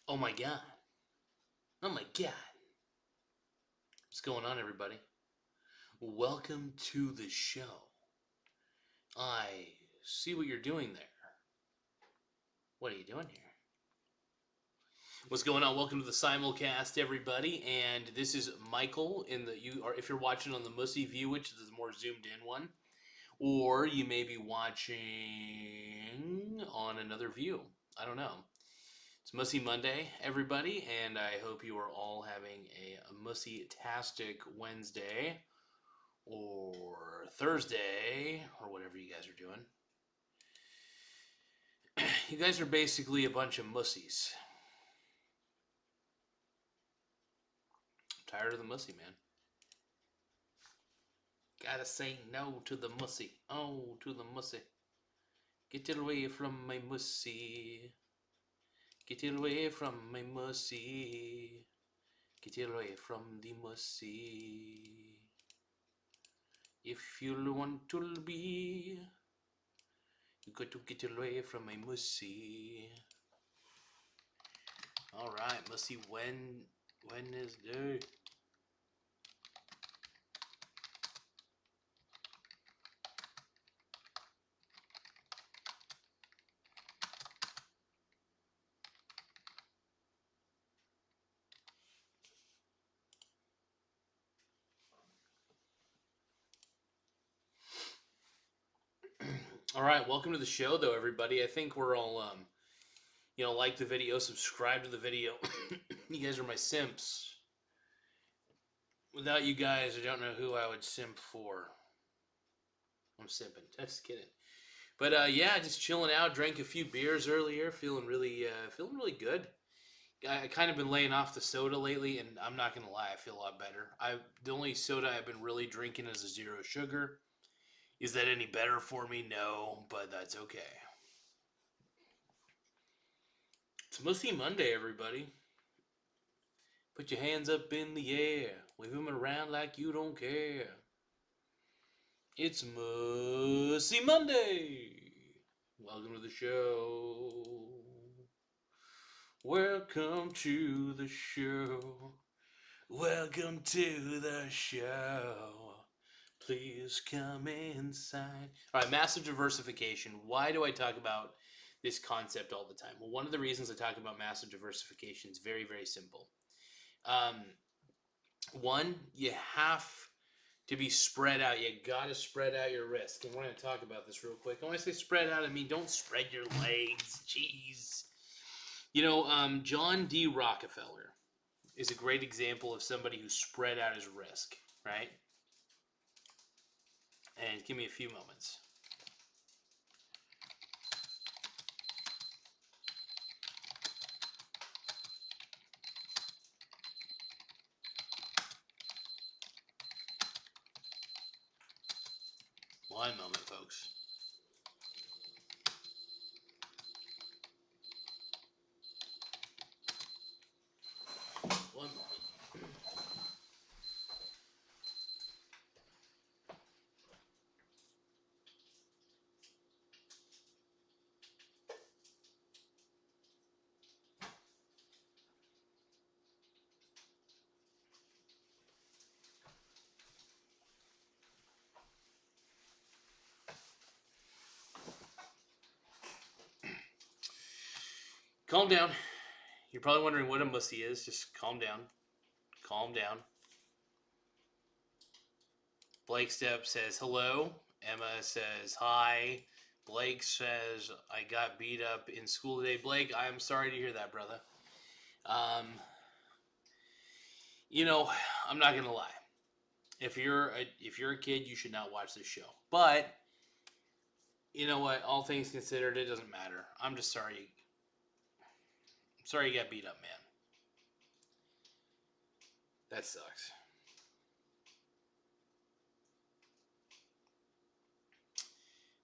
Oh my god. Oh my god. What's going on, everybody? Welcome to the show. I see what you're doing there. What are you doing here? What's going on? Welcome to the Simulcast, everybody. And this is Michael if you're watching on the Mussy view, which is the more zoomed in one, or you may be watching on another view. I don't know. It's Mussy Monday, everybody, and I hope you are all having a mussy-tastic Wednesday or Thursday or whatever you guys are doing. You guys are basically a bunch of mussies. I'm tired of the mussy, man. Gotta say no to the mussy. Oh, to the mussy. Get it away from my mussy. Get it away from my mussy. Get it away from the mussy. If you want to be, you got to get away from my mussy. All right, mussy Wednesday. All right, welcome to the show, though, everybody. I think we're all, like the video, subscribe to the video. You guys are my simps. Without you guys, I don't know who I would simp for. I'm simping. Just kidding. But yeah, just chilling out. Drank a few beers earlier. Feeling really good. I kind of been laying off the soda lately, and I'm not gonna lie, I feel a lot better. The only soda I've been really drinking is a zero sugar. Is that any better for me? No, but that's okay. It's Mussy Monday, everybody. Put your hands up in the air. Wave them around like you don't care. It's Mussy Monday. Welcome to the show. Welcome to the show. Welcome to the show. Please come inside. All right, massive diversification. Why do I talk about this concept all the time? Well, one of the reasons I talk about massive diversification is very, very simple. One, you have to be spread out. You got to spread out your risk. And we're going to talk about this real quick. When I say spread out, I mean don't spread your legs. Jeez. John D. Rockefeller is a great example of somebody who spread out his risk, right? And give me a few moments. One moment, folks. One moment. Calm down. You're probably wondering what a mussy is. Just calm down. Calm down. Blake Step says hello. Emma says hi. Blake says I got beat up in school today. Blake, I am sorry to hear that, brother. I'm not gonna lie. If you're a kid, you should not watch this show. But you know what? All things considered, it doesn't matter. I'm just sorry. I'm sorry you got beat up, man. That sucks.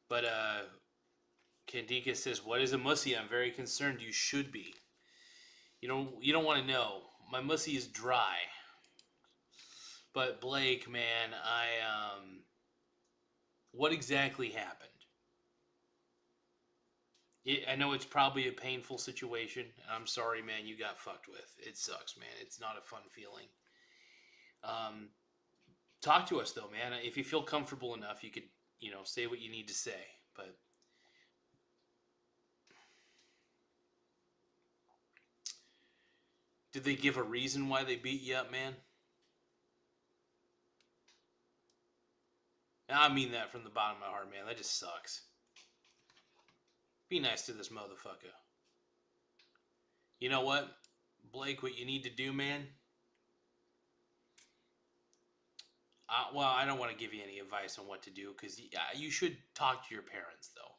But Candika says, "What is a mussy? I'm very concerned. You should be. You don't want to know. My mussy is dry." But Blake, man, what exactly happened? I know it's probably a painful situation. I'm sorry, man, you got fucked with. It sucks, man. It's not a fun feeling. Um, Talk to us, though, man. If you feel comfortable enough, you could, say what you need to say. But did they give a reason why they beat you up, man? I mean that from the bottom of my heart, man. That just sucks. Be nice to this motherfucker. You know what, Blake, what you need to do, man? Well, I don't want to give you any advice on what to do because you should talk to your parents, though,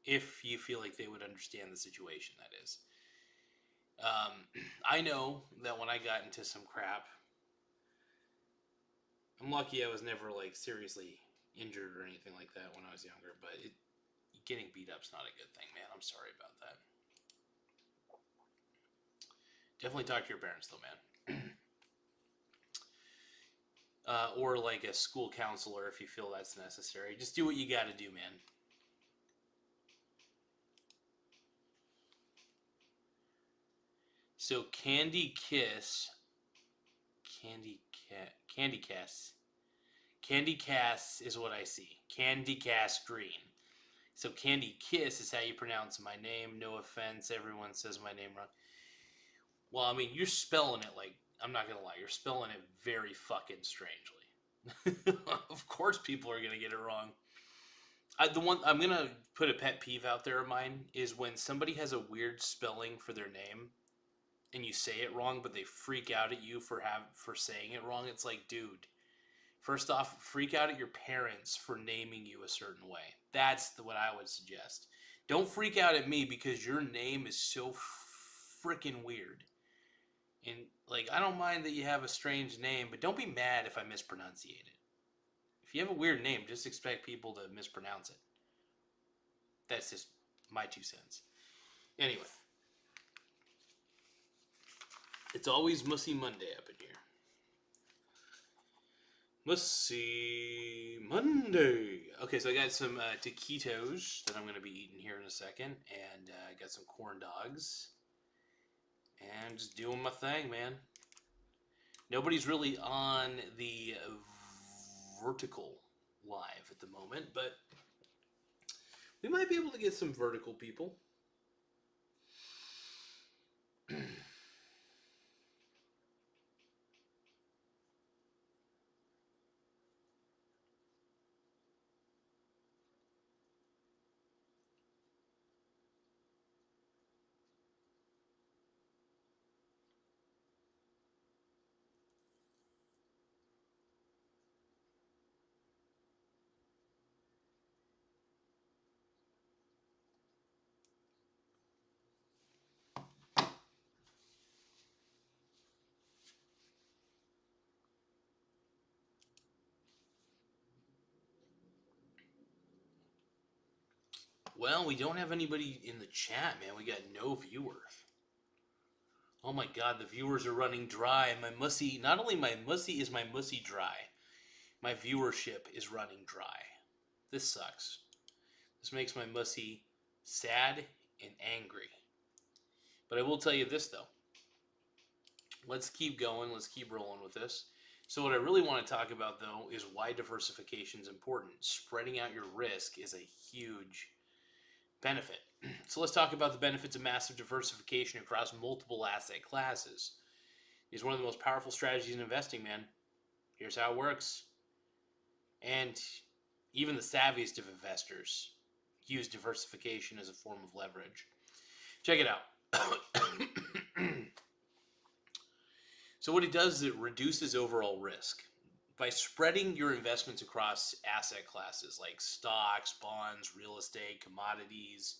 if you feel like they would understand the situation, that is. I know that when I got into some crap, I'm lucky I was never like seriously injured or anything like that when I was younger, but getting beat up's not a good thing, man. I'm sorry about that. Definitely talk to your parents, though, man. Or like a school counselor if you feel that's necessary. Just do what you got to do, man. So Candy Kiss is what I see. Candy Cast Green. So Candy Kiss is how you pronounce my name. No offense, everyone says my name wrong. Well, I mean, you're spelling it like, I'm not gonna lie, you're spelling it very fucking strangely. Of course people are gonna get it wrong. I'm gonna put a pet peeve out there of mine is when somebody has a weird spelling for their name and you say it wrong, but they freak out at you for saying it wrong. It's like, dude, first off, freak out at your parents for naming you a certain way. That's what I would suggest. Don't freak out at me because your name is so freaking weird. And like, I don't mind that you have a strange name, but don't be mad if I mispronunciate it. If you have a weird name, just expect people to mispronounce it. That's just my 2 cents. Anyway. It's always Mussy Monday up in here. Mussy Monday. Okay, so I got some taquitos that I'm going to be eating here in a second. And I got some corn dogs. And just doing my thing, man. Nobody's really on the vertical live at the moment, but we might be able to get some vertical people. Well, we don't have anybody in the chat, man. We got no viewers. Oh my god, the viewers are running dry. My mussy, not only my mussy dry, my viewership is running dry. This sucks. This makes my mussy sad and angry. But I will tell you this, though. Let's keep going. Let's keep rolling with this. So what I really want to talk about, though, is why diversification is important. Spreading out your risk is a huge benefit. So let's talk about the benefits of massive diversification across multiple asset classes. It's one of the most powerful strategies in investing, man. Here's how it works. And even the savviest of investors use diversification as a form of leverage. Check it out. So what it does is it reduces overall risk. By spreading your investments across asset classes like stocks, bonds, real estate, commodities,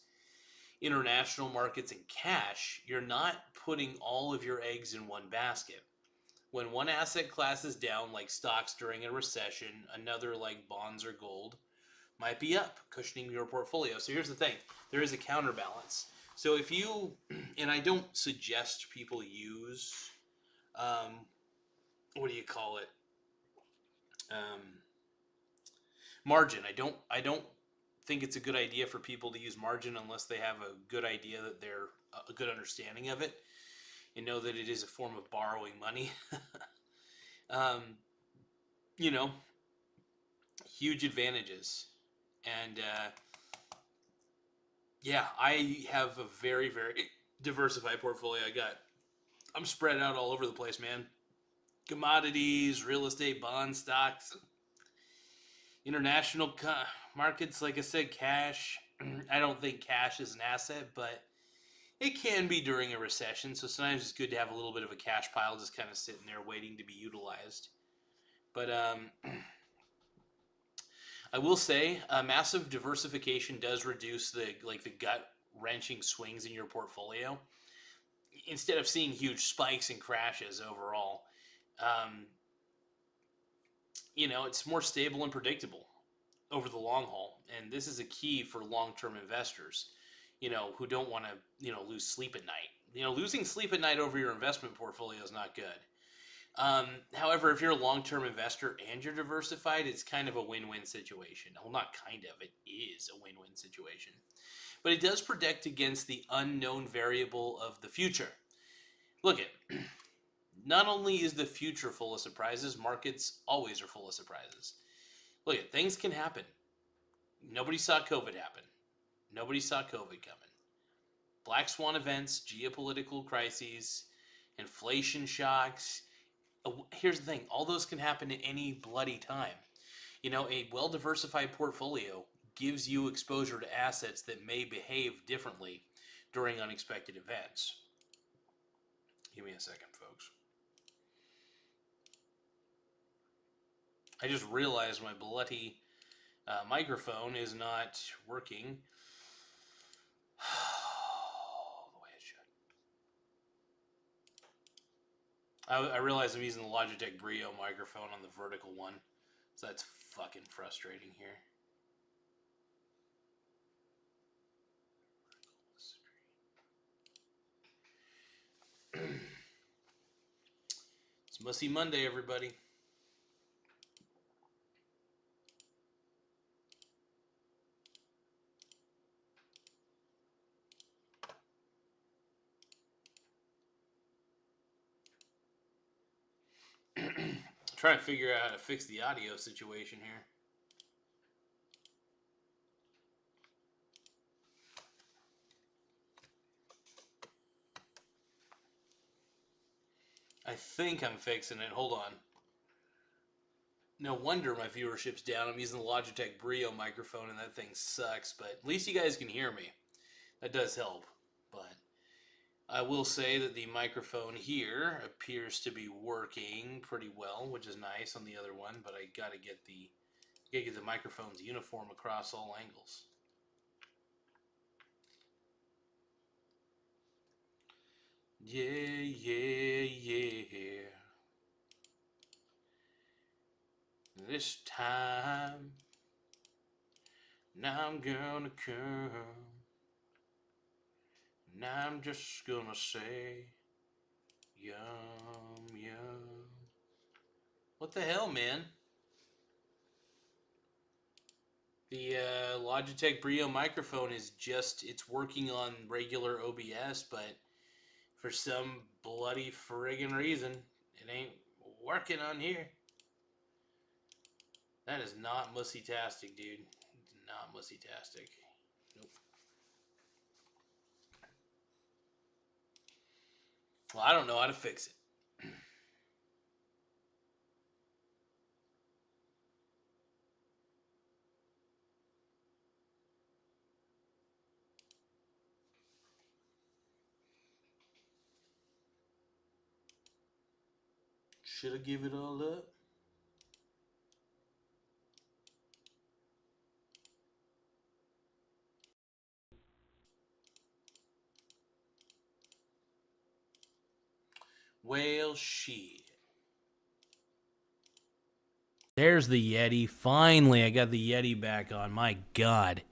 international markets, and cash, you're not putting all of your eggs in one basket. When one asset class is down, like stocks during a recession, another, like bonds or gold, might be up, cushioning your portfolio. So here's the thing. There is a counterbalance. So if you, and I don't suggest people use, what do you call it? Margin. I don't think it's a good idea for people to use margin unless they have a good idea that they're a good understanding of it and know that it is a form of borrowing money. um, you know, huge advantages. And yeah, I have a very, very diversified portfolio. I'm spread out all over the place, man. Commodities, real estate, bonds, stocks, international markets, like I said, cash. I don't think cash is an asset, but it can be during a recession. So sometimes it's good to have a little bit of a cash pile just kind of sitting there waiting to be utilized. But I will say, massive diversification does reduce the gut wrenching swings in your portfolio. Instead of seeing huge spikes and crashes overall, um, it's more stable and predictable over the long haul. And this is a key for long-term investors, who don't want to, lose sleep at night. Losing sleep at night over your investment portfolio is not good. However, if you're a long-term investor and you're diversified, it's kind of a win-win situation. Well, not kind of, it is a win-win situation. But it does protect against the unknown variable of the future. Look at, not only is the future full of surprises, markets always are full of surprises. Look at, things can happen. Nobody saw COVID happen. Nobody saw COVID coming. Black swan events, geopolitical crises, inflation shocks. Here's the thing, all those can happen at any bloody time. A well-diversified portfolio gives you exposure to assets that may behave differently during unexpected events. Give me a second, folks. I just realized my bloody microphone is not working the way it should. I realize I'm using the Logitech Brio microphone on the vertical one, so that's fucking frustrating here. It's Mussy Monday, everybody. Trying to figure out how to fix the audio situation here. I think I'm fixing it. Hold on. No wonder my viewership's down. I'm using the Logitech Brio microphone and that thing sucks, but at least you guys can hear me. That does help. But I will say that the microphone here appears to be working pretty well, which is nice on the other one, but I gotta get the microphones uniform across all angles. Yeah. This time, now I'm gonna come. Now I'm just gonna say, yum, yum. What the hell, man? The Logitech Brio microphone is it's working on regular OBS, but for some bloody friggin' reason, it ain't working on here. That is not mussy-tastic, dude. It's not mussy-tastic. Nope. Well, I don't know how to fix it. Should I give it all up? Well, shit. There's the Yeti. Finally, I got the Yeti back on. My God.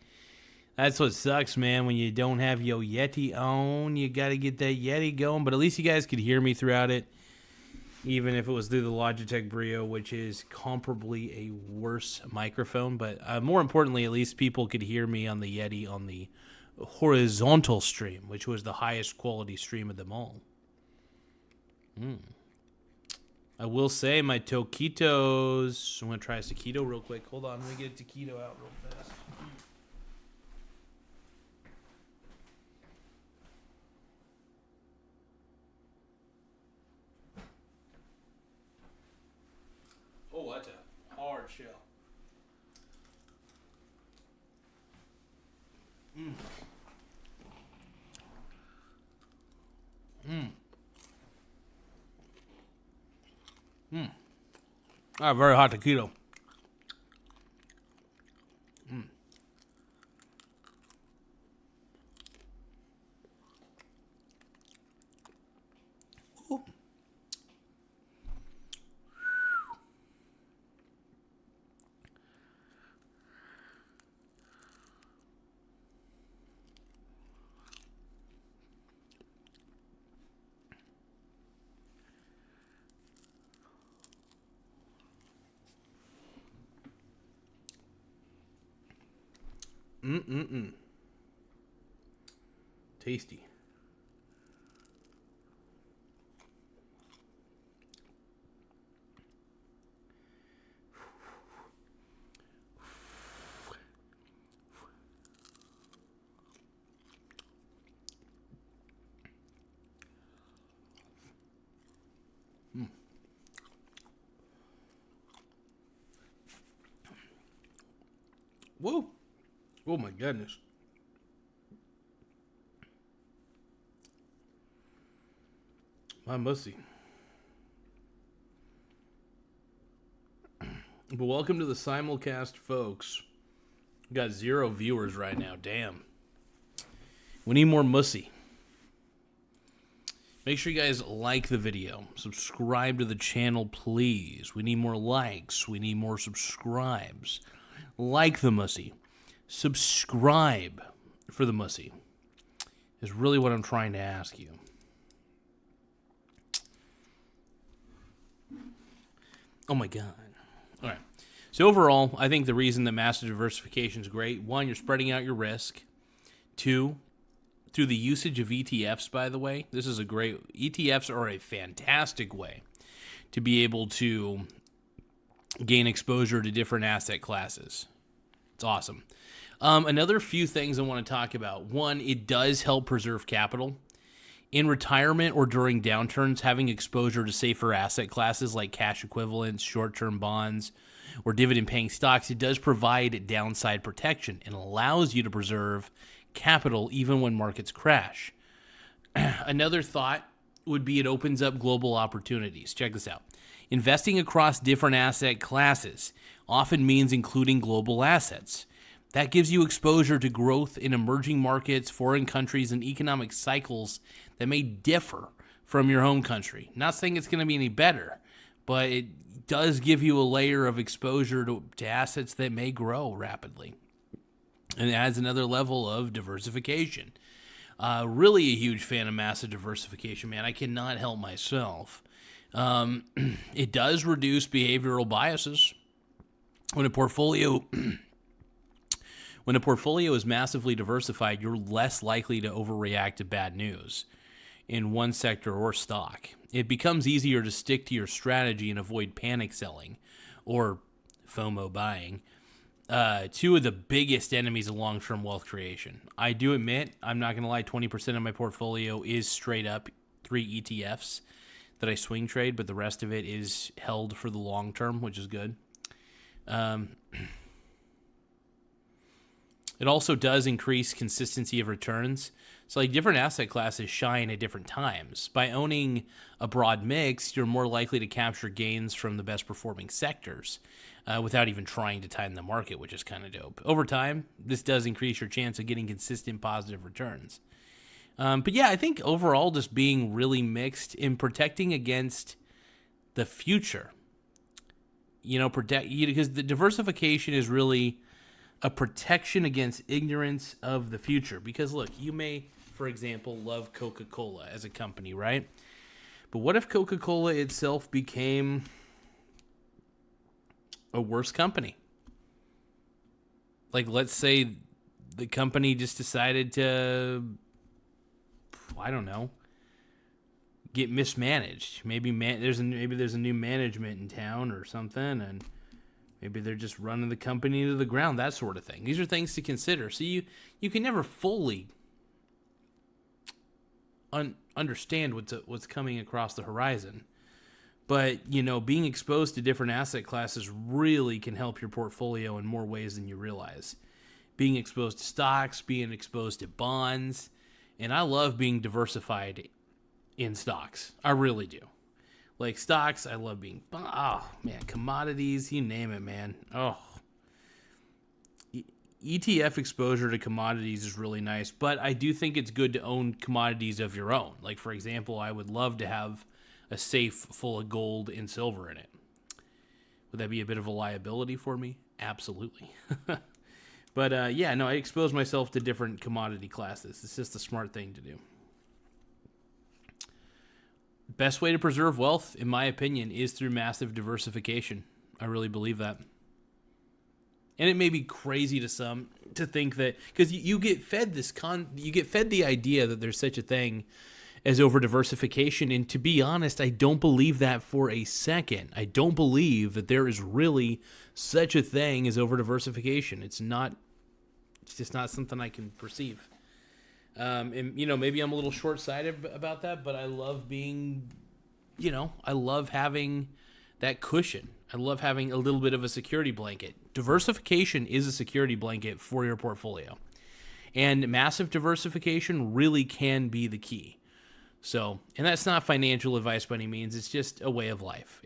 That's what sucks, man. When you don't have your Yeti on, you got to get that Yeti going. But at least you guys could hear me throughout it. even if it was through the Logitech Brio, which is comparably a worse microphone. But more importantly, at least people could hear me on the Yeti on the horizontal stream, which was the highest quality stream of them all. I will say my taquitos. I'm going to try a taquito real quick. Hold on, let me get a taquito out real fast. Oh, that's a hard shell. Very hot taquito. Tasty. Whoa. Oh my goodness. My mussy. But welcome to the Simulcast, folks. We got 0 viewers right now. Damn. We need more mussy. Make sure you guys like the video. Subscribe to the channel, please. We need more likes. We need more subscribes. Like the mussy. Subscribe for the mussy. Is really what I'm trying to ask you. Oh my God. All right. So overall, I think the reason that massive diversification is great, 1, you're spreading out your risk. 2, through the usage of ETFs, by the way, this is a great... ETFs are a fantastic way to be able to gain exposure to different asset classes. It's awesome. Another few things I want to talk about. 1, it does help preserve capital. In retirement or during downturns, having exposure to safer asset classes like cash equivalents, short-term bonds, or dividend-paying stocks, it does provide downside protection and allows you to preserve capital even when markets crash. Another thought would be it opens up global opportunities. Check this out. Investing across different asset classes often means including global assets. That gives you exposure to growth in emerging markets, foreign countries, and economic cycles that may differ from your home country. Not saying it's going to be any better, but it does give you a layer of exposure to assets that may grow rapidly. And it adds another level of diversification. Really a huge fan of massive diversification, man. I cannot help myself. It does reduce behavioral biases. When a portfolio is massively diversified, you're less likely to overreact to bad news in one sector or stock. It becomes easier to stick to your strategy and avoid panic selling or FOMO buying. 2 of the biggest enemies of long-term wealth creation. I do admit, I'm not going to lie, 20% of my portfolio is straight up 3 ETFs that I swing trade, but the rest of it is held for the long term, which is good. It also does increase consistency of returns. So like different asset classes shine at different times. By owning a broad mix, you're more likely to capture gains from the best performing sectors without even trying to time the market, which is kind of dope. Over time, this does increase your chance of getting consistent positive returns. But yeah, I think overall just being really mixed in protecting against the future. Because the diversification is really a protection against ignorance of the future. Because look, you may, for example, love Coca-Cola as a company, right? But what if Coca-Cola itself became a worse company? Like, let's say the company just decided to, I don't know, get mismanaged. Maybe there's a new management in town or something, and maybe they're just running the company to the ground, that sort of thing. These are things to consider. So you can never fully understand what's coming across the horizon. But, being exposed to different asset classes really can help your portfolio in more ways than you realize. Being exposed to stocks, being exposed to bonds, and I love being diversified in stocks. I really do. Like stocks, I love being, oh man, commodities, you name it, man. Oh. ETF exposure to commodities is really nice, but I do think it's good to own commodities of your own. Like, for example, I would love to have a safe full of gold and silver in it. Would that be a bit of a liability for me? Absolutely. But I expose myself to different commodity classes. It's just a smart thing to do. Best way to preserve wealth, in my opinion, is through massive diversification. I really believe that. And it may be crazy to some to think that, because you get fed the idea that there's such a thing as over diversification, and to be honest, I don't believe that for a second. I don't believe that there is really such a thing as over diversification. It's just not something I can perceive. And maybe I'm a little short-sighted about that, but I love being, I love having that cushion. I love having a little bit of a security blanket. Diversification is a security blanket for your portfolio. And massive diversification really can be the key. So, and that's not financial advice by any means. It's just a way of life.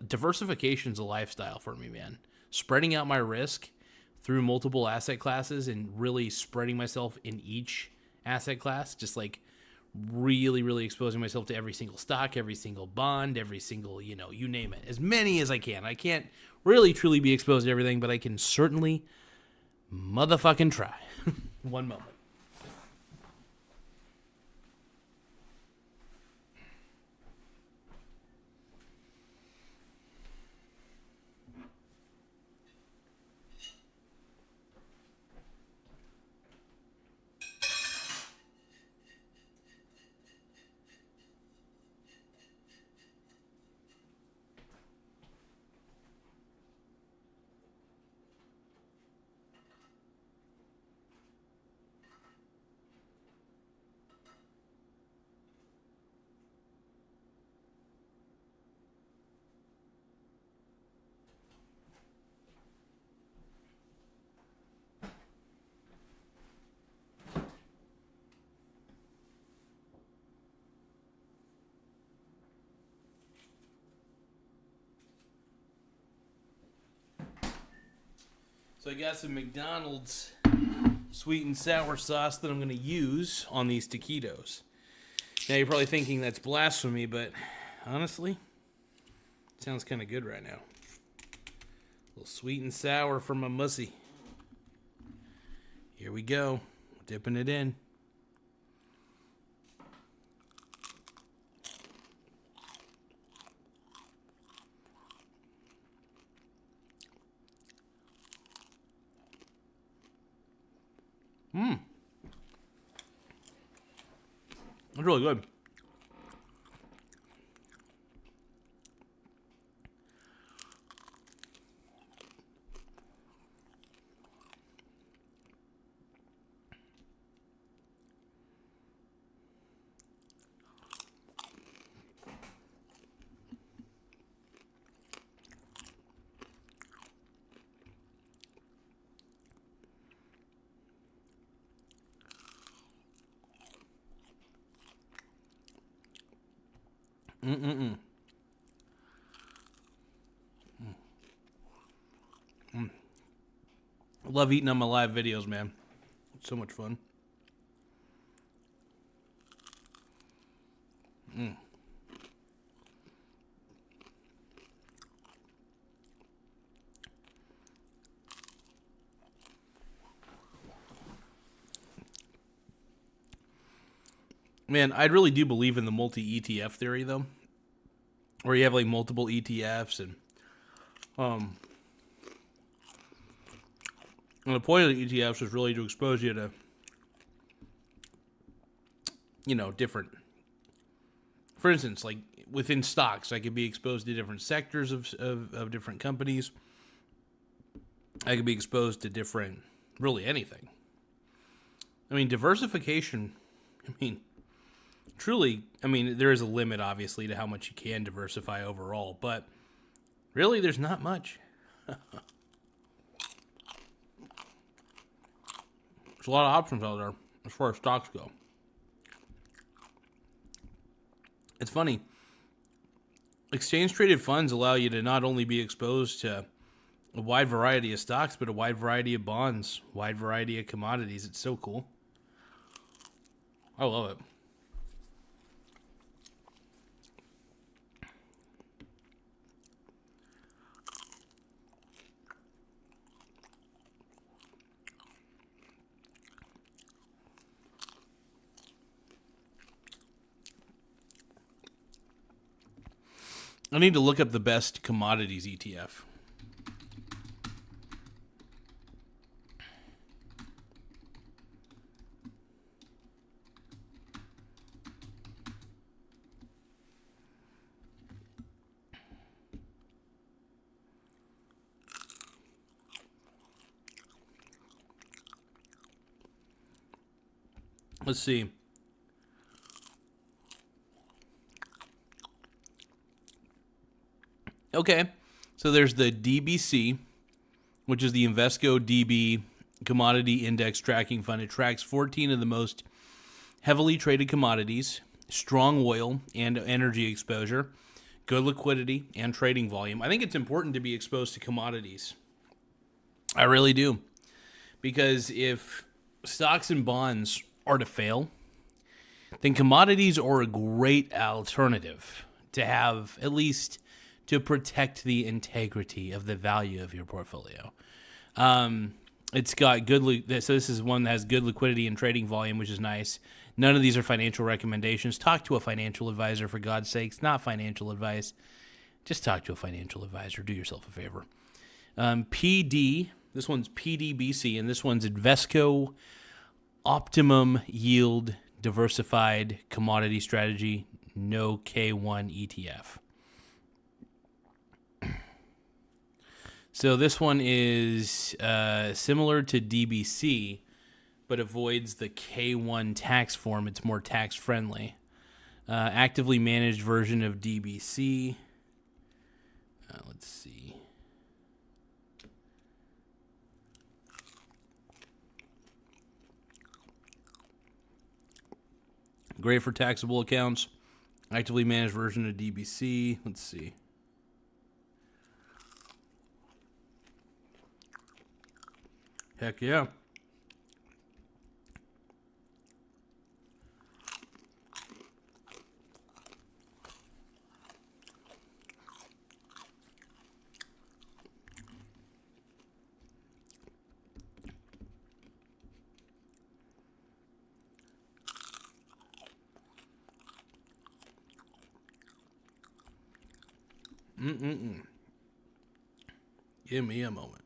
Diversification is a lifestyle for me, man. Spreading out my risk through multiple asset classes and really spreading myself in each asset class, just like really, really exposing myself to every single stock, every single bond, every single, you name it, as many as I can. I can't really truly be exposed to everything, but I can certainly motherfucking try. One moment. So I got some McDonald's sweet and sour sauce that I'm going to use on these taquitos. Now you're probably thinking that's blasphemy, but honestly, it sounds kind of good right now. A little sweet and sour for my mussy. Here we go. Dipping it in. It's really good. I love eating on my live videos, man. It's so much fun. Man, I really do believe in the multi-ETF theory, though. where you have like multiple ETFs um and the point of the ETFs is really to expose you to, different. For instance, like within stocks, I could be exposed to different sectors of different companies. I could be exposed to different, really anything. I mean, diversification, I mean, truly, there is a limit, obviously, to how much you can diversify overall, but really, there's not much. There's a lot of options out there as far as stocks go. It's funny. Exchange traded funds allow you to not only be exposed to a wide variety of stocks, but a wide variety of bonds, wide variety of commodities. It's so cool. I love it. I need to look up the best commodities ETF. Let's see. Okay, so there's the DBC, which is the Invesco DB Commodity Index Tracking Fund. It tracks 14 of the most heavily traded commodities, strong oil and energy exposure, good liquidity, and trading volume. I think it's important to be exposed to commodities. I really do. Because if stocks and bonds are to fail, then commodities are a great alternative to have, at least to protect the integrity of the value of your portfolio. It's got good, so this is one that has good liquidity and trading volume, which is nice. None of these are financial recommendations. Talk to a financial advisor, for God's sakes. Not financial advice. Just talk to a financial advisor. Do yourself a favor. PD, this one's PDBC, and this one's Invesco Optimum Yield Diversified Commodity Strategy, no K1 ETF. So this one is similar to DBC, but avoids the K1 tax form. It's more tax friendly. Actively managed version of DBC. Let's see. Great for taxable accounts. Actively managed version of DBC. Let's see. Heck yeah. Give me a moment.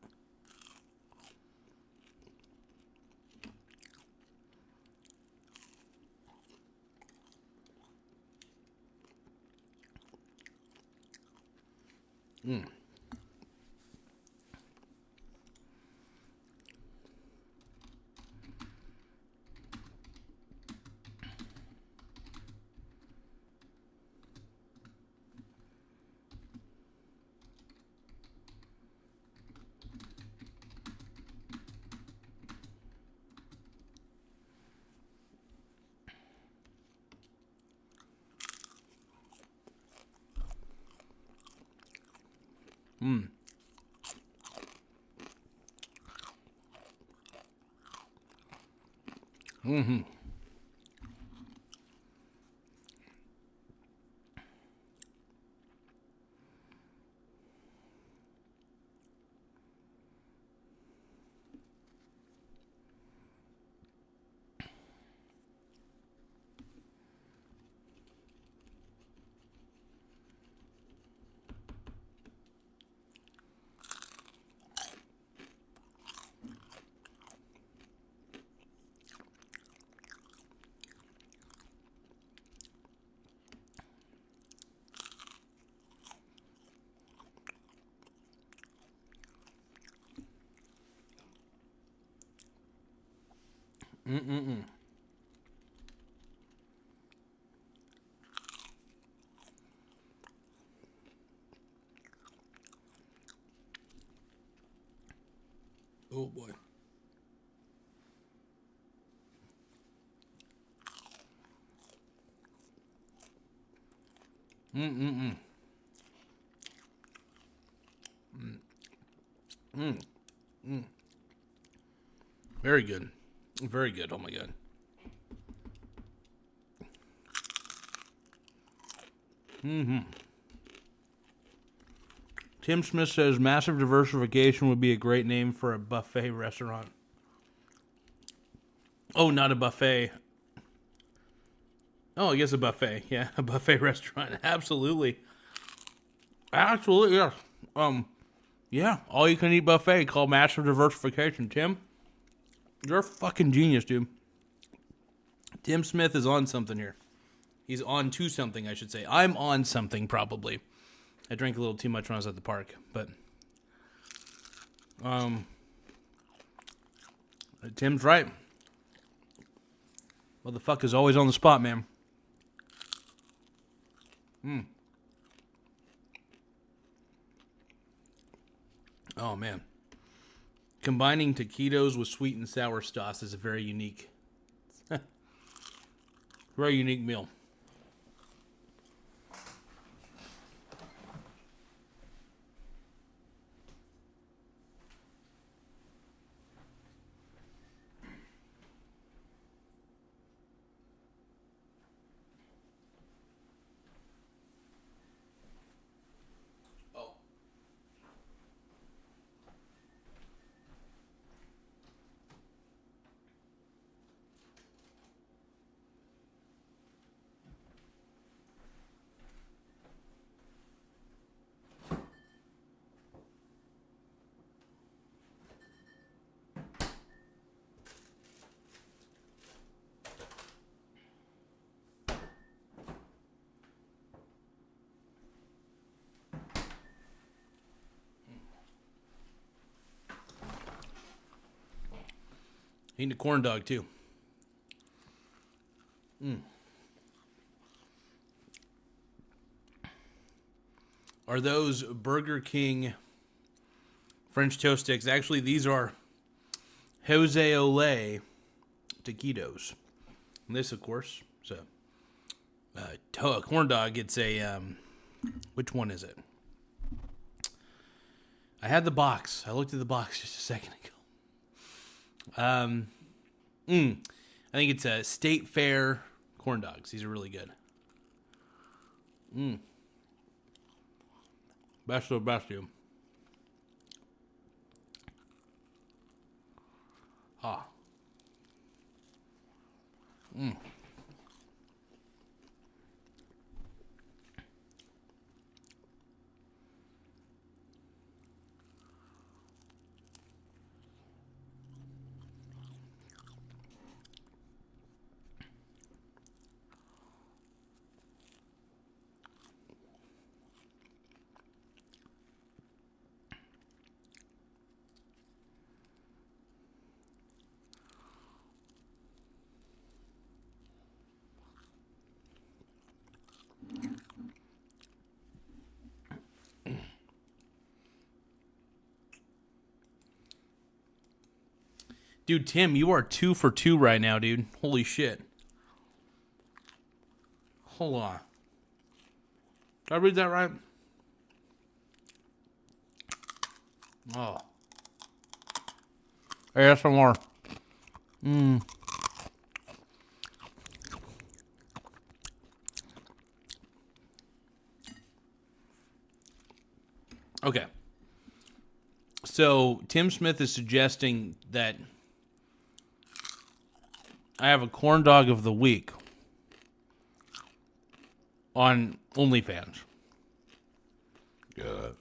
Mm-mm-mm. Oh, boy. Mm-mm-mm. Very good. Very good. Oh, my God. Tim Smith says massive diversification would be a great name for a buffet restaurant. Oh, not a buffet. Oh, I guess a buffet. Yeah, a buffet restaurant. Absolutely. Absolutely, yeah. Yeah, all you can eat buffet called massive diversification. Tim, you're a fucking genius, dude. Tim Smith is on something here. He's on to something, I should say. I'm on something, probably. I drank a little too much when I was at the park, but Tim's right. Motherfucker's always on the spot, man. Oh, man. Combining taquitos with sweet and sour sauce is a very unique meal. Oh. Eating a corn dog, too. Are those Burger King French toast sticks? Actually, these are Jose Ole taquitos. And this, of course, is a corn dog. It's a, which one is it? I had the box. I looked at the box just a second ago. I think it's a State Fair corn dogs. These are really good. Best of the best, dude. Ah. Dude, Tim, you are 2 for 2 right now, dude. Holy shit. Hold on. Did I read that right? Oh. ASMR. Okay. So, Tim Smith is suggesting that I have a corn dog of the week on OnlyFans. Good.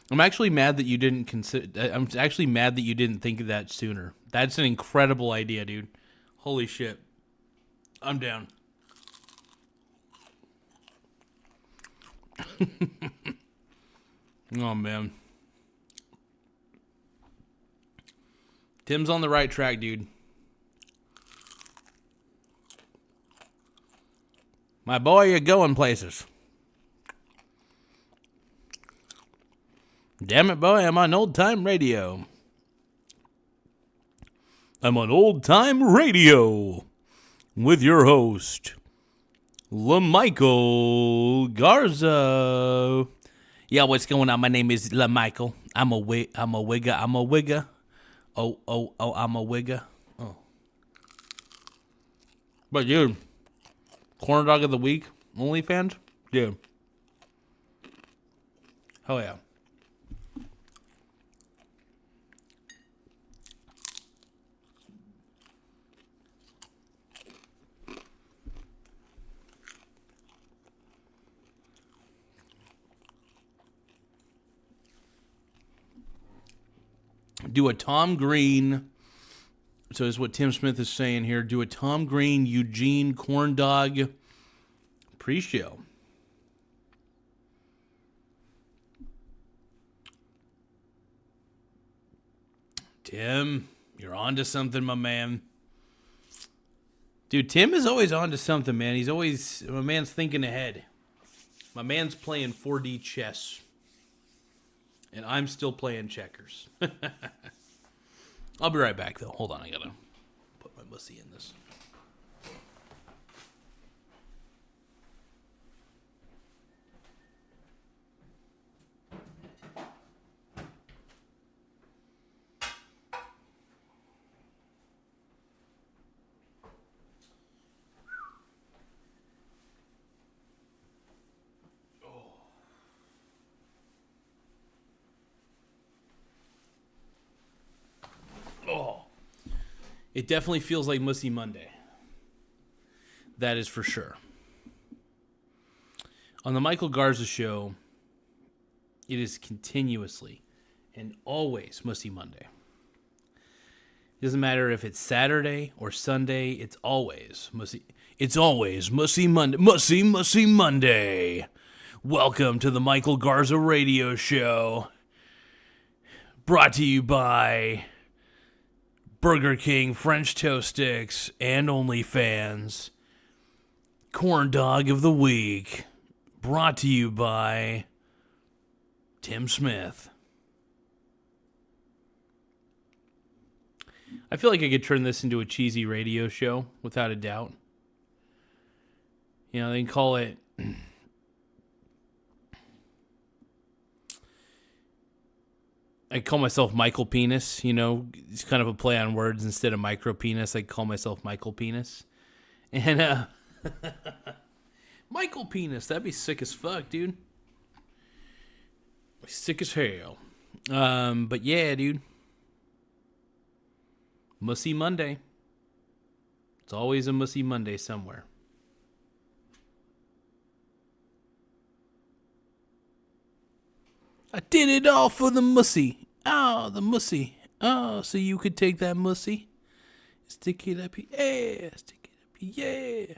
I'm actually mad that you didn't consider. I'm actually mad that you didn't think of that sooner. That's an incredible idea, dude. Holy shit. I'm down. Oh, man. Tim's on the right track, dude. My boy, you're going places. Damn it, boy, I'm on old-time radio. I'm on old-time radio with your host, LaMichael Garza. Yeah, what's going on? My name is LaMichael. I'm a wigger. Oh, I'm a wigger. Oh. But dude, corn dog of the week, OnlyFans? Dude. Hell yeah. Do a Tom Green. So this is what Tim Smith is saying here. Do a Tom Green Eugene corn dog pre-show. Tim, you're on to something, my man. Dude, Tim is always on to something, man. My man's thinking ahead. My man's playing 4D chess. And I'm still playing checkers. I'll be right back, though. Hold on, I gotta put my pussy in this. Oh, it definitely feels like Mussy Monday. That is for sure. On the Michael Garza show, it is continuously and always Mussy Monday. It doesn't matter if it's Saturday or Sunday, it's always Mussy. It's always Mussy Monday. Mussy Monday. Welcome to the Michael Garza radio show. Brought to you by Burger King, French Toast Sticks, and OnlyFans. Corn Dog of the Week. Brought to you by Tim Smith. I feel like I could turn this into a cheesy radio show, without a doubt. You know, they can call it... I call myself Michael Penis, you know, it's kind of a play on words. Instead of micro penis, I call myself Michael Penis. And, Michael Penis, that'd be sick as fuck, dude. Sick as hell. But yeah, dude. Mussy Monday. It's always a Mussy Monday somewhere. I did it all for the mussy. Oh, the mussy. Oh, so you could take that mussy. Stick it up here. Yeah. Stick it up here. Yeah.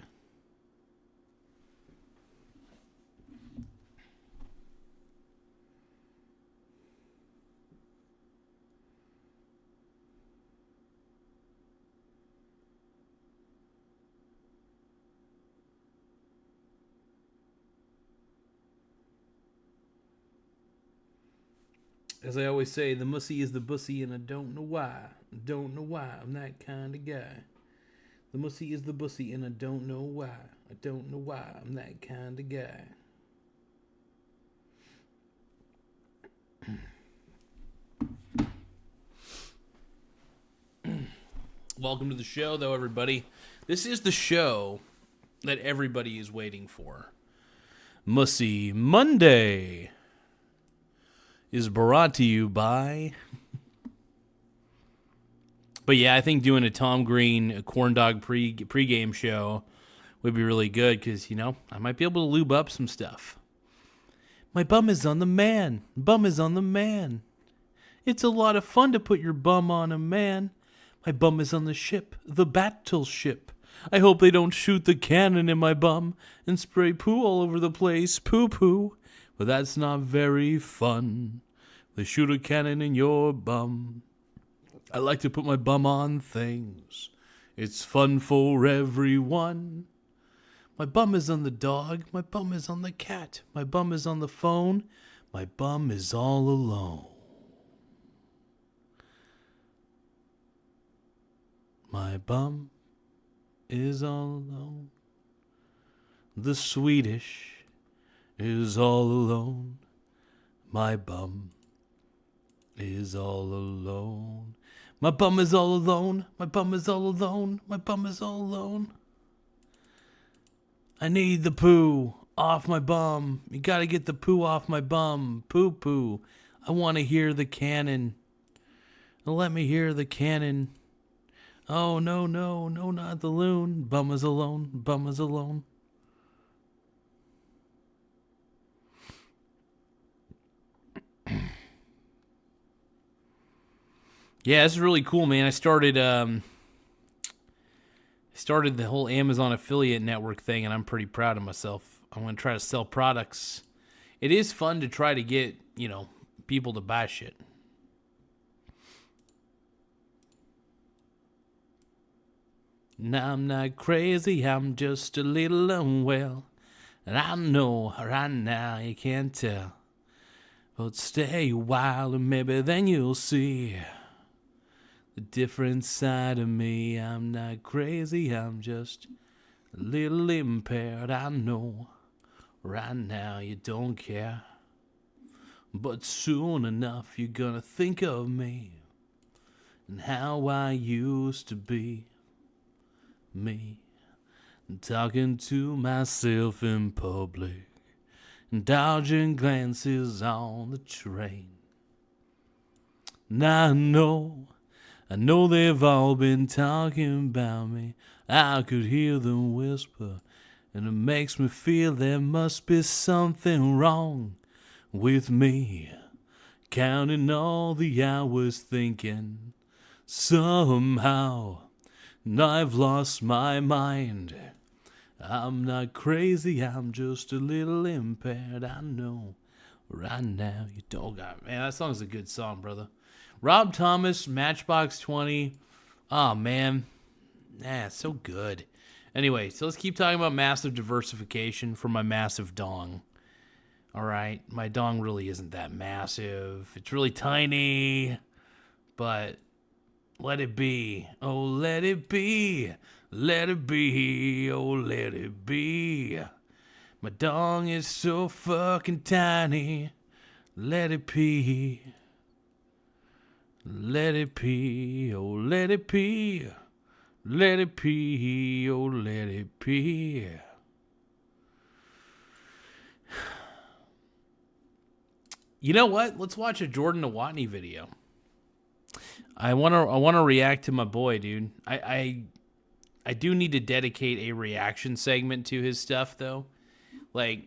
As I always say, the mussy is the bussy, and I don't know why. I don't know why I'm that kind of guy. The mussy is the bussy, and I don't know why. I don't know why I'm that kind of guy. Welcome to the show, though, everybody. This is the show that everybody is waiting for. Mussy Monday is brought to you by... But yeah, I think doing a Tom Green corn dog pregame show would be really good because, you know, I might be able to lube up some stuff. My bum is on the man. Bum is on the man. It's a lot of fun to put your bum on a man. My bum is on the ship, the battleship. I hope they don't shoot the cannon in my bum and spray poo all over the place. Poo-poo. But that's not very fun. They shoot a cannon in your bum. I like to put my bum on things. It's fun for everyone. My bum is on the dog. My bum is on the cat. My bum is on the phone. My bum is all alone. My bum is all alone. The Swedish is all alone. My bum is all alone. My bum is all alone. My bum is all alone. My bum is all alone. I need the poo off my bum. You gotta get the poo off my bum. Poo poo. I want to hear the cannon. Let me hear the cannon. Oh, no, no, no, not the loon. Bum is alone. Bum is alone. Yeah, this is really cool, man. I started the whole Amazon affiliate network thing, and I'm pretty proud of myself. I'm going to try to sell products. It is fun to try to get, people to buy shit. Now I'm not crazy, I'm just a little unwell. And I know right now you can't tell. But stay a while and maybe then you'll see the different side of me. I'm not crazy, I'm just a little impaired. I know right now you don't care. But soon enough you're gonna think of me and how I used to be. Me talking to myself in public and dodging glances on the train. And I know they've all been talking about me. I could hear them whisper, and it makes me feel there must be something wrong with me. Counting all the hours thinking somehow I've lost my mind. I'm not crazy, I'm just a little impaired. I know right now you don't got. Man, that song's a good song, brother. Rob Thomas, Matchbox 20. Oh, man. It's so good. Anyway, so let's keep talking about massive diversification for my massive dong. All right, my dong really isn't that massive. It's really tiny, but let it be. Oh, let it be. Let it be. Oh, let it be. My dong is so fucking tiny. Let it pee. Let it pee. Oh, let it pee. Let it pee. Oh, let it pee. You know what? Let's watch a Jordan Nowotny video. I want to react to my boy, dude. I do need to dedicate a reaction segment to his stuff, though. Like,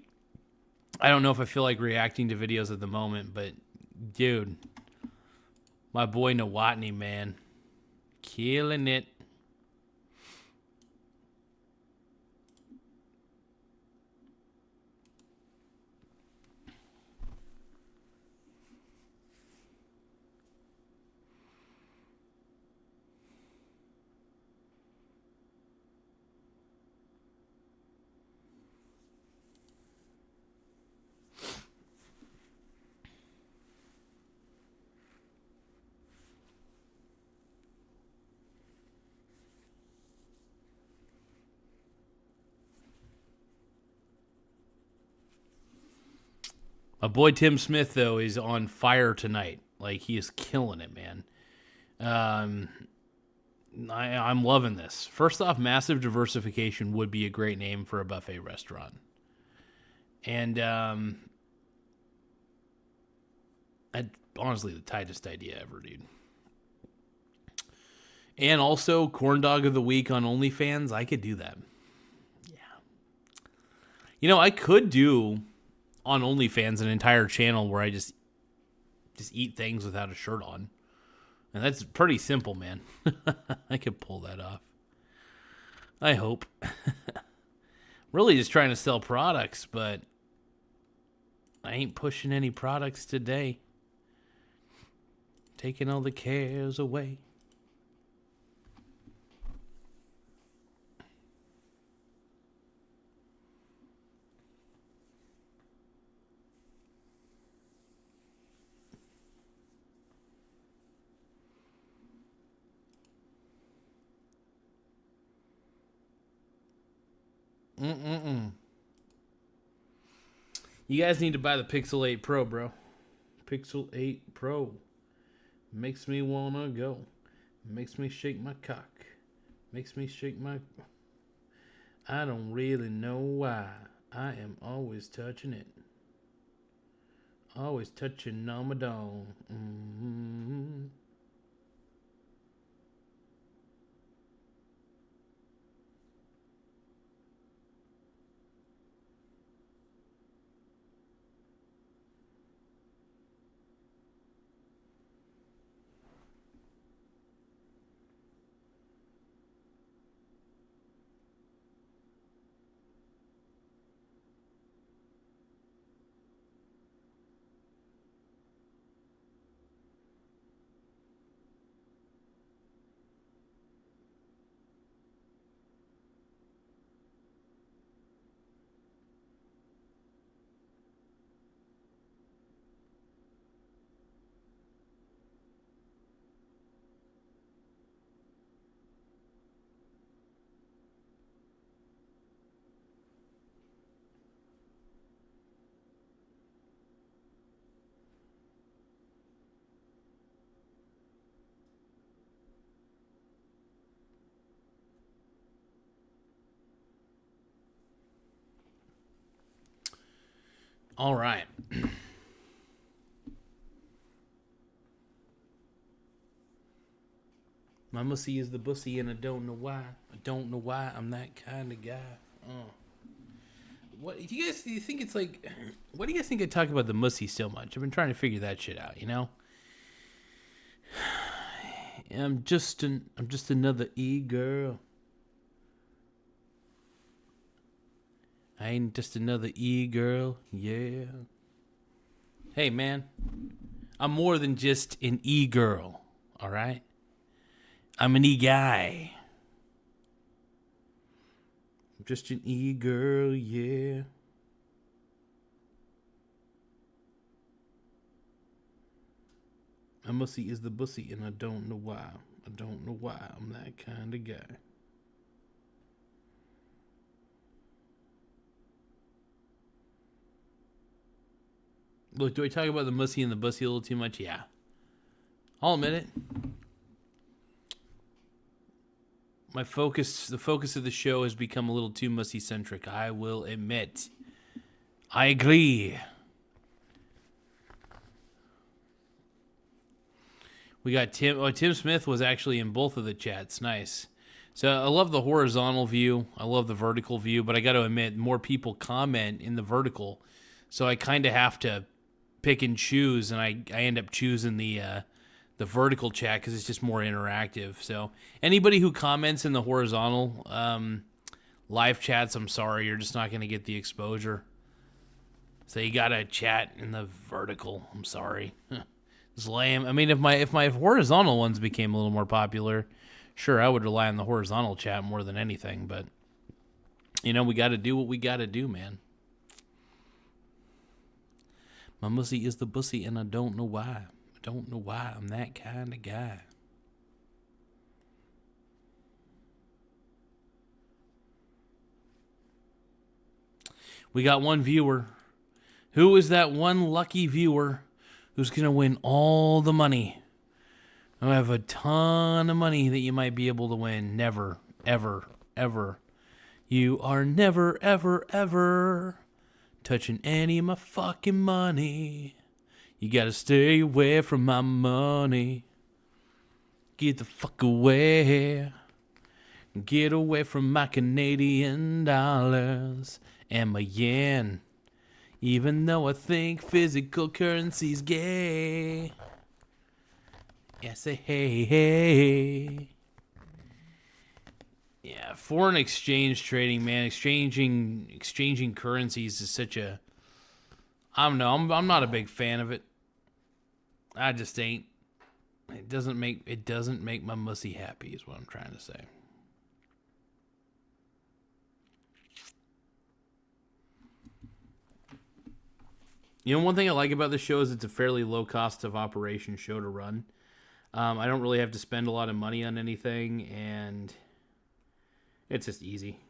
I don't know if I feel like reacting to videos at the moment, but dude, my boy Nowotny, man, killing it. My boy Tim Smith, though, is on fire tonight. Like, he is killing it, man. I'm loving this. First off, massive diversification would be a great name for a buffet restaurant. And honestly, the tightest idea ever, dude. And also, corn dog of the week on OnlyFans. I could do that. Yeah. I could do on OnlyFans an entire channel where I just eat things without a shirt on. And that's pretty simple, man. I could pull that off. I hope. Really just trying to sell products, but I ain't pushing any products today. Taking all the cares away. You guys need to buy the Pixel 8 Pro, bro. Pixel 8 Pro. Makes me wanna go. Makes me shake my cock. Makes me shake my... I don't really know why. I am always touching it. Always touching on my dong. Mm-hmm. All right. My mussy is the bussy, and I don't know why. I don't know why I'm that kind of guy. What do you guys think it's like? What do you guys think I talk about the mussy so much? I've been trying to figure that shit out. You know, I'm just another e-girl. I ain't just another e-girl. Yeah. Hey man, I'm more than just an e-girl. All right. I'm an e-guy. I'm just an e-girl, yeah. My mussy is the bussy, and I don't know why. I don't know why I'm that kind of guy. Look, do I talk about the mussy and the bussy a little too much? Yeah. I'll admit it. The focus of the show has become a little too mussy centric. I will admit. I agree. We got Tim. Oh, Tim Smith was actually in both of the chats. Nice. So I love the horizontal view. I love the vertical view, but I got to admit, more people comment in the vertical, so I kind of have to pick and choose, and I end up choosing the vertical chat because it's just more interactive. So anybody who comments in the horizontal live chats, I'm sorry, you're just not going to get the exposure. So you got to chat in the vertical. I'm sorry. It's lame. I mean, if my horizontal ones became a little more popular, sure, I would rely on the horizontal chat more than anything. But, you know, we got to do what we got to do, man. My mussy is the bussy, and I don't know why. I don't know why I'm that kind of guy. We got one viewer. Who is that one lucky viewer who's going to win all the money? I have a ton of money that you might be able to win. Never, ever, ever. You are never, ever, ever touching any of my fucking money. You gotta stay away from my money. Get the fuck away. Get away from my Canadian dollars and my yen. Even though I think physical currency's gay. Yeah, say hey, hey. Yeah, foreign exchange trading, man. Exchanging currencies is such a... I don't know. I'm not a big fan of it. I just ain't. It doesn't make my mussy happy, is what I'm trying to say. You know, one thing I like about this show is it's a fairly low cost of operation show to run. I don't really have to spend a lot of money on anything, and it's just easy.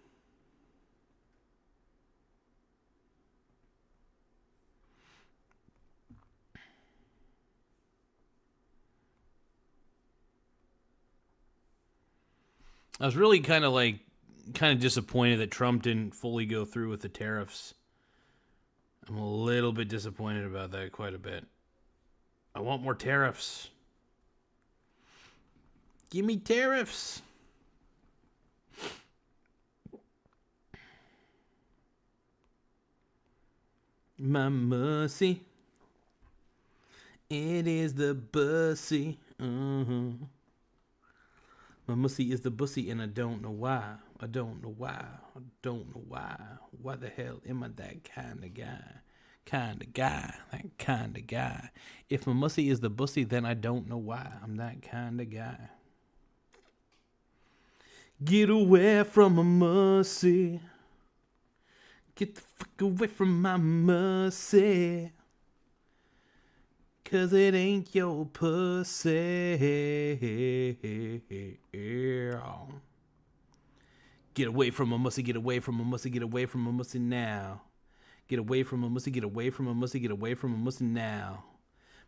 I was really kind of disappointed that Trump didn't fully go through with the tariffs. I'm a little bit disappointed about that, quite a bit. I want more tariffs. Give me tariffs. My mussy. It is the bussy. My mussy is the bussy, and I don't know why. I don't know why. I don't know why. Why the hell am I that kind of guy? That kind of guy. If my mussy is the bussy, then I don't know why. I'm that kind of guy. Get away from my mussy. Get the fuck away from my mussy. 'Cause it ain't your pussy. Get away from a mussy, get away from a mussy, get away from a mussy now. Get away from a mussy, get away from a mussy, get away from a mussy now.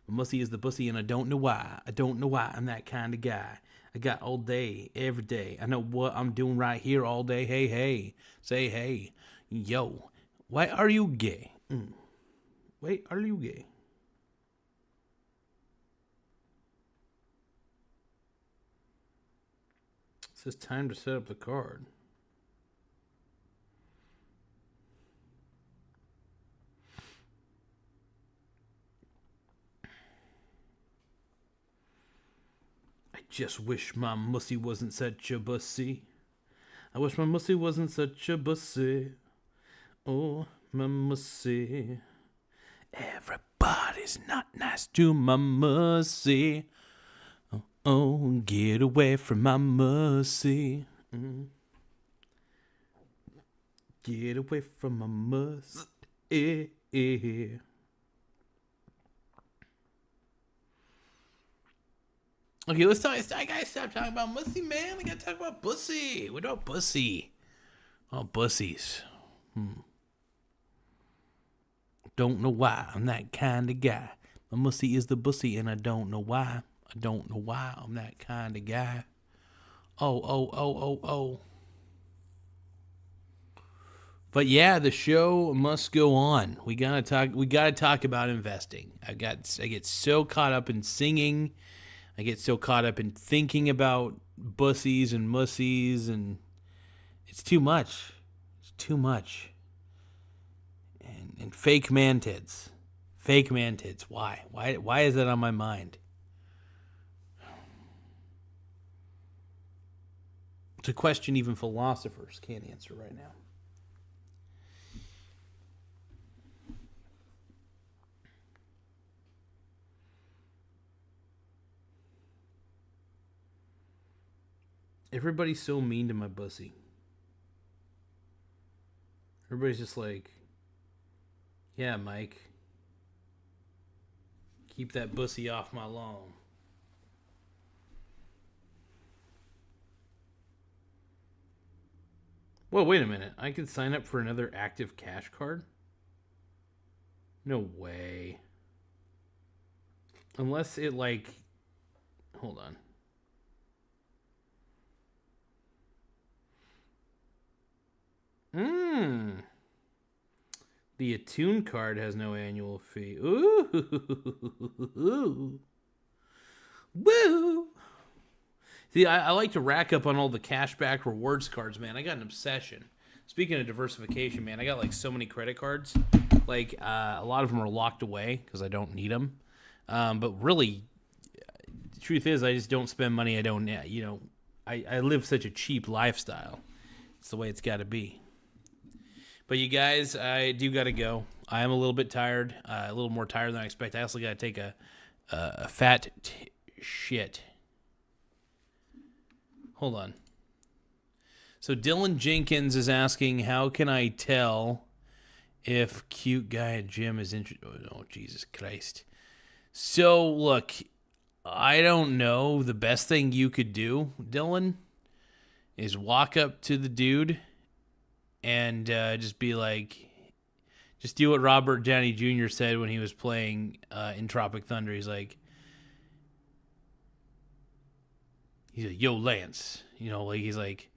My mussy is the bussy, and I don't know why. I don't know why I'm that kind of guy. I got all day, every day. I know what I'm doing right here all day. Hey, hey. Say hey. Yo. Why are you gay? Why are you gay? It says time to set up the card. I just wish my mussy wasn't such a bussy. I wish my mussy wasn't such a bussy. Oh, my mussy. Everybody's not nice to my mussy. Oh, get away from my mussy. Get away from my mussy. Okay, let's talk. I gotta stop talking about mussy, man. We gotta talk about bussy. What about bussy? Oh, bussies. Don't know why I'm that kind of guy. My mussy is the bussy, and I don't know why. I don't know why I'm that kind of guy. Oh. But yeah, the show must go on. We gotta talk about investing. I get so caught up in singing. I get so caught up in thinking about bussies and mussies, and it's too much. It's too much. And fake man-tids. Fake man-tids. Why? Why is that on my mind? It's a question even philosophers can't answer right now. Everybody's so mean to my bussy. Everybody's just like, yeah, Mike, keep that bussy off my lawn. Well, wait a minute. I can sign up for another active cash card? No way. Unless it hold on. The Attune card has no annual fee. Ooh. Woo. See, I like to rack up on all the cashback rewards cards, man. I got an obsession. Speaking of diversification, man, I got so many credit cards. A lot of them are locked away because I don't need them. But really, the truth is, I just don't spend money I don't, I live such a cheap lifestyle. It's the way it's got to be. But you guys, I do got to go. I am a little bit tired, a little more tired than I expect. I also got to take a fat shit. Hold on. So Dylan Jenkins is asking, how can I tell if cute guy at gym is interested? Oh, Jesus Christ. So, look, I don't know. The best thing you could do, Dylan, is walk up to the dude and just be like, just do what Robert Downey Jr. said when he was playing in Tropic Thunder. He's like, yo, Lance. You know, like he's like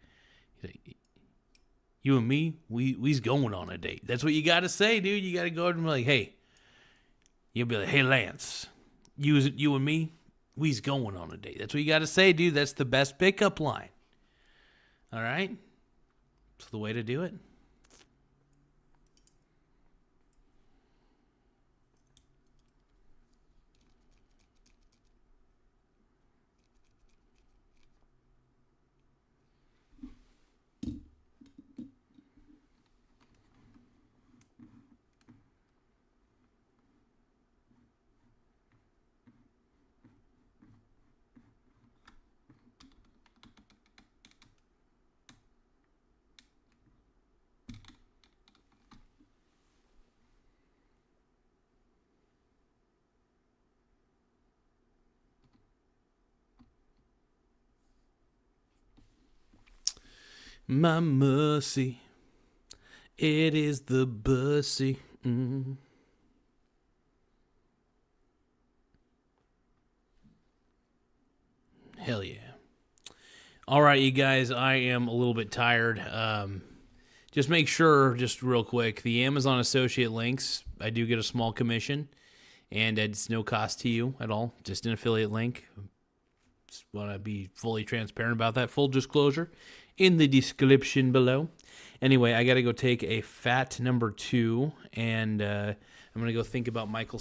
you and me, we's going on a date. That's what you got to say, dude. You got to go and be like, hey, you'll be like, hey, Lance, you and me, we's going on a date. That's what you got to say, dude. That's the best pickup line. All right? That's the way to do it. My mercy, it is the bussy. Hell yeah. All right, you guys, I am a little bit tired. Just make sure, just real quick, the Amazon associate links, I do get a small commission, and it's no cost to you at all, just an affiliate link. Just want to be fully transparent about that. Full disclosure in the description below. Anyway, I got to go take a fat number 2, and I'm going to go think about Michael